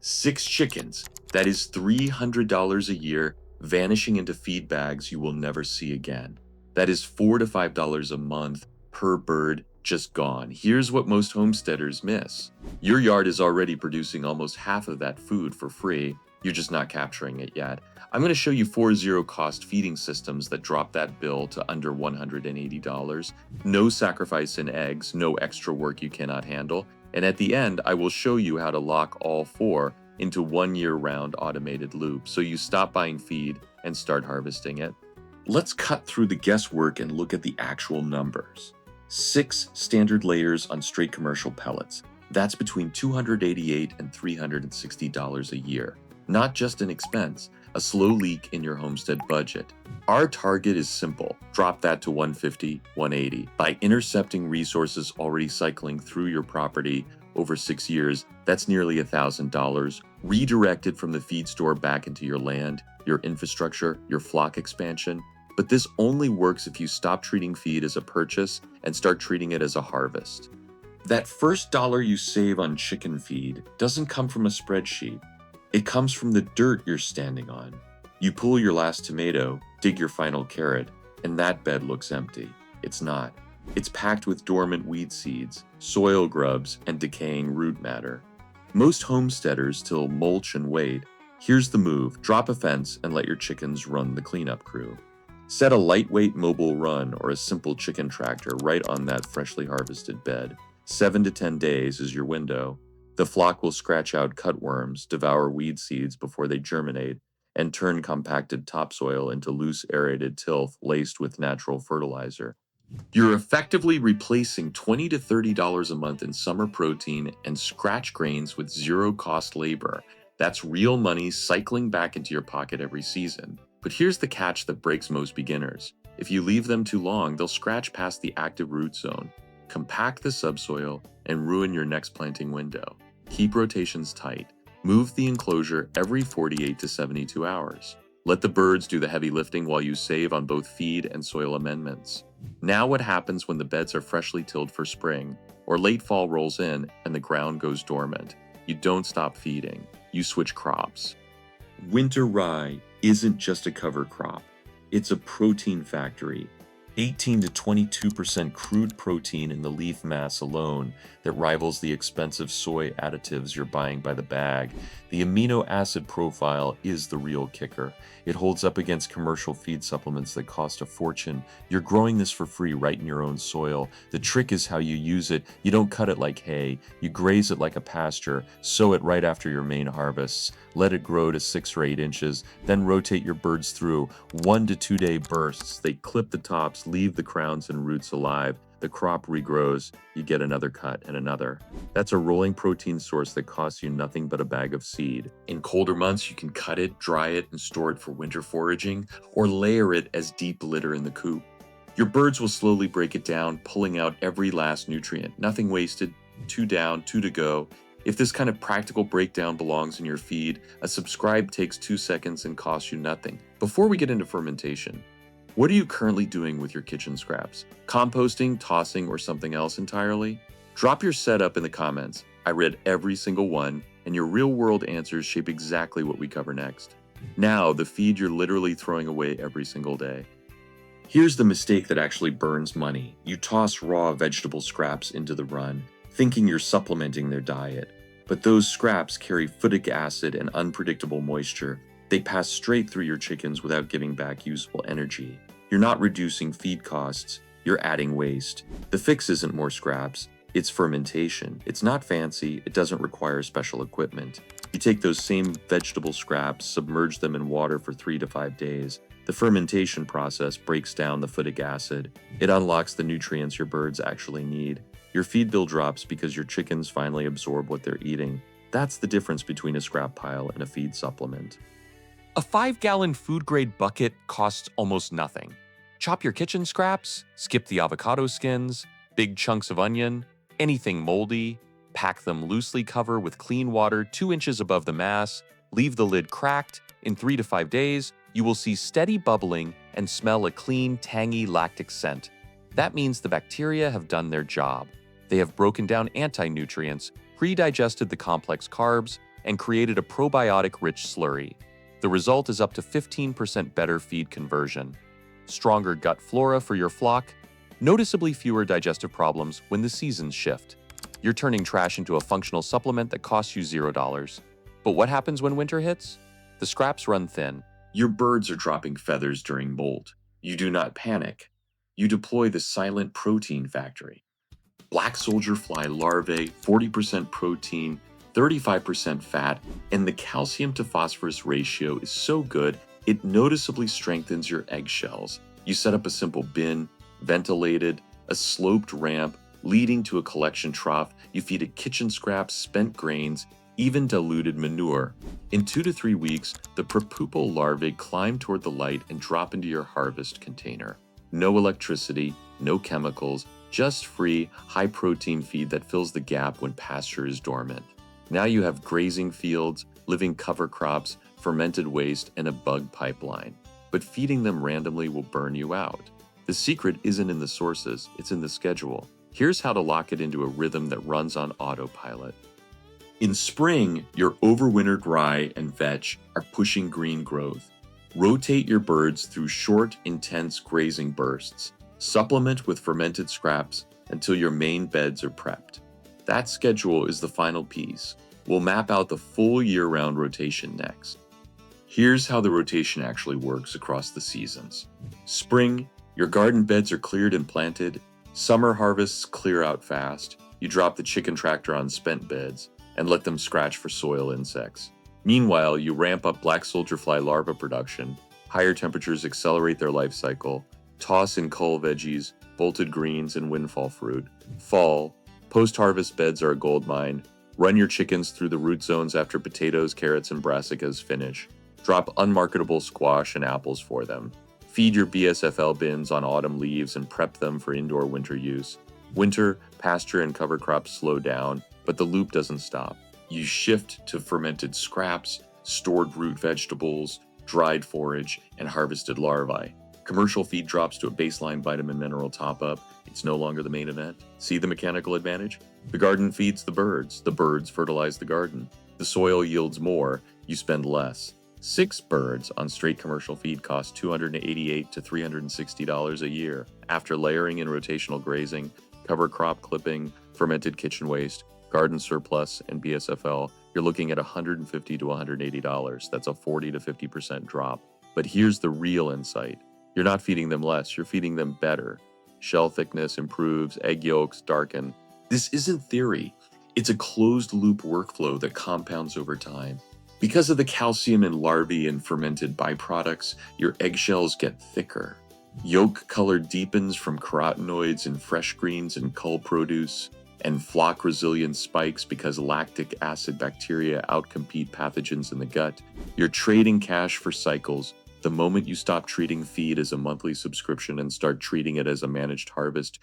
6 chickens. That is $300 a year vanishing into feed bags you will never see again. That is $4 to $5 a month per bird just gone. Here's what most homesteaders miss. Your yard is already producing almost half of that food for free. You're just not capturing it yet. I'm going to show you 4 zero-cost feeding systems that drop that bill to under $180. No sacrifice in eggs, no extra work you cannot handle. And at the end, I will show you how to lock all 4 into one year-round automated loop so you stop buying feed and start harvesting it. Let's cut through the guesswork and look at the actual numbers. 6 standard layers on straight commercial pellets. That's between $288 and $360 a year. Not just an expense, a slow leak in your homestead budget. Our target is simple. Drop that to $150, $180. By intercepting resources already cycling through your property over 6 years, that's nearly $1,000, redirected from the feed store back into your land, your infrastructure, your flock expansion. But this only works if you stop treating feed as a purchase and start treating it as a harvest. That first dollar you save on chicken feed doesn't come from a spreadsheet. It comes from the dirt you're standing on. You pull your last tomato, dig your final carrot, and that bed looks empty. It's not. It's packed with dormant weed seeds, soil grubs, and decaying root matter. Most homesteaders still mulch and wait. Here's the move. Drop a fence and let your chickens run the cleanup crew. Set a lightweight mobile run or a simple chicken tractor right on that freshly harvested bed. 7 to 10 days is your window. The flock will scratch out cutworms, devour weed seeds before they germinate, and turn compacted topsoil into loose aerated tilth laced with natural fertilizer. You're effectively replacing $20 to $30 a month in summer protein and scratch grains with zero-cost labor. That's real money cycling back into your pocket every season. But here's the catch that breaks most beginners. If you leave them too long, they'll scratch past the active root zone, compact the subsoil, and ruin your next planting window. Keep rotations tight. Move the enclosure every 48 to 72 hours. Let the birds do the heavy lifting while you save on both feed and soil amendments. Now what happens when the beds are freshly tilled for spring, or late fall rolls in and the ground goes dormant? You don't stop feeding. You switch crops. Winter rye isn't just a cover crop. It's a protein factory. 18 to 22% crude protein in the leaf mass alone that rivals the expensive soy additives you're buying by the bag. The amino acid profile is the real kicker. It holds up against commercial feed supplements that cost a fortune. You're growing this for free right in your own soil. The trick is how you use it. You don't cut it like hay. You graze it like a pasture. Sow it right after your main harvests. Let it grow to 6 or 8 inches. Then rotate your birds through 1 to 2 day bursts. They clip the tops, leave the crowns and roots alive. The crop regrows, you get another cut and another. That's a rolling protein source that costs you nothing but a bag of seed. In colder months, you can cut it, dry it, and store it for winter foraging, or layer it as deep litter in the coop. Your birds will slowly break it down, pulling out every last nutrient. Nothing wasted, 2 down, 2 to go. If this kind of practical breakdown belongs in your feed, a subscribe takes 2 seconds and costs you nothing. Before we get into fermentation, what are you currently doing with your kitchen scraps? Composting, tossing, or something else entirely? Drop your setup in the comments. I read every single one, and your real-world answers shape exactly what we cover next. Now, the feed you're literally throwing away every single day. Here's the mistake that actually burns money. You toss raw vegetable scraps into the run, thinking you're supplementing their diet. But those scraps carry phytic acid and unpredictable moisture. They pass straight through your chickens without giving back useful energy. You're not reducing feed costs, you're adding waste. The fix isn't more scraps, it's fermentation. It's not fancy, it doesn't require special equipment. You take those same vegetable scraps, submerge them in water for 3 to 5 days. The fermentation process breaks down the phytic acid. It unlocks the nutrients your birds actually need. Your feed bill drops because your chickens finally absorb what they're eating. That's the difference between a scrap pile and a feed supplement. A 5-gallon food-grade bucket costs almost nothing. Chop your kitchen scraps, skip the avocado skins, big chunks of onion, anything moldy, pack them loosely, cover with clean water 2 inches above the mass, leave the lid cracked. In 3 to 5 days, you will see steady bubbling and smell a clean, tangy lactic scent. That means the bacteria have done their job. They have broken down anti-nutrients, pre-digested the complex carbs, and created a probiotic-rich slurry. The result is up to 15% better feed conversion, stronger gut flora for your flock, noticeably fewer digestive problems when the seasons shift. You're turning trash into a functional supplement that costs you $0. But what happens when winter hits? The scraps run thin. Your birds are dropping feathers during molt. You do not panic. You deploy the silent protein factory. Black soldier fly larvae, 40% protein, 35% fat, and the calcium to phosphorus ratio is so good it noticeably strengthens your eggshells. You set up a simple bin, ventilated, a sloped ramp leading to a collection trough. You feed it kitchen scraps, spent grains, even diluted manure. In 2 to 3 weeks, the prepupal larvae climb toward the light and drop into your harvest container. No electricity, no chemicals, just free, high-protein feed that fills the gap when pasture is dormant. Now you have grazing fields, living cover crops, fermented waste, and a bug pipeline. But feeding them randomly will burn you out. The secret isn't in the sources, it's in the schedule. Here's how to lock it into a rhythm that runs on autopilot. In spring, your overwintered rye and vetch are pushing green growth. Rotate your birds through short, intense grazing bursts. Supplement with fermented scraps until your main beds are prepped. That schedule is the final piece. We'll map out the full year-round rotation next. Here's how the rotation actually works across the seasons. Spring, your garden beds are cleared and planted. Summer harvests clear out fast. You drop the chicken tractor on spent beds and let them scratch for soil insects. Meanwhile, you ramp up black soldier fly larva production. Higher temperatures accelerate their life cycle. Toss in cull veggies, bolted greens, and windfall fruit. Fall, post-harvest beds are a gold mine. Run your chickens through the root zones after potatoes, carrots, and brassicas finish. Drop unmarketable squash and apples for them. Feed your BSFL bins on autumn leaves and prep them for indoor winter use. Winter, pasture, and cover crops slow down, but the loop doesn't stop. You shift to fermented scraps, stored root vegetables, dried forage, and harvested larvae. Commercial feed drops to a baseline vitamin mineral top-up. It's no longer the main event. See the mechanical advantage? The garden feeds the birds fertilize the garden. The soil yields more, you spend less. 6 birds on straight commercial feed cost $288 to $360 a year. After layering in rotational grazing, cover crop clipping, fermented kitchen waste, garden surplus, and BSFL, you're looking at $150 to $180. That's a 40 to 50% drop. But here's the real insight. You're not feeding them less, you're feeding them better. Shell thickness improves, egg yolks darken. This isn't theory. It's a closed-loop workflow that compounds over time. Because of the calcium in larvae and fermented byproducts, your eggshells get thicker. Yolk color deepens from carotenoids in fresh greens and cull produce, and flock resilience spikes because lactic acid bacteria outcompete pathogens in the gut. You're trading cash for cycles. The moment you stop treating feed as a monthly subscription and start treating it as a managed harvest,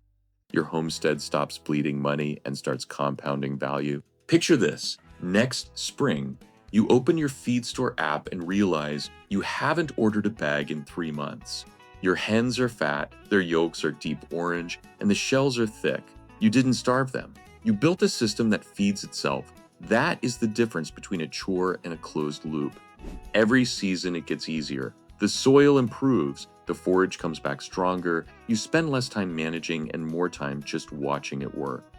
your homestead stops bleeding money and starts compounding value. Picture this. Next spring, you open your feed store app and realize you haven't ordered a bag in 3 months. Your hens are fat, their yolks are deep orange, and the shells are thick. You didn't starve them. You built a system that feeds itself. That is the difference between a chore and a closed loop. Every season it gets easier. The soil improves, the forage comes back stronger, you spend less time managing and more time just watching it work.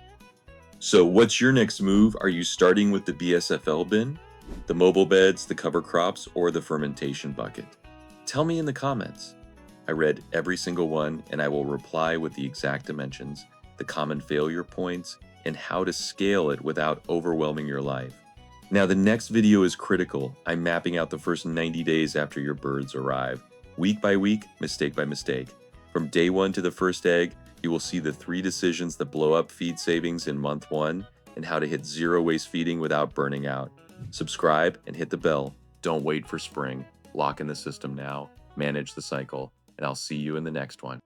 So what's your next move? Are you starting with the BSFL bin, the mobile beds, the cover crops, or the fermentation bucket? Tell me in the comments. I read every single one and I will reply with the exact dimensions, the common failure points, and how to scale it without overwhelming your life. Now, the next video is critical. I'm mapping out the first 90 days after your birds arrive. Week by week, mistake by mistake. From day 1 to the first egg, you will see the 3 decisions that blow up feed savings in month 1 and how to hit zero waste feeding without burning out. Subscribe and hit the bell. Don't wait for spring. Lock in the system now, manage the cycle, and I'll see you in the next one.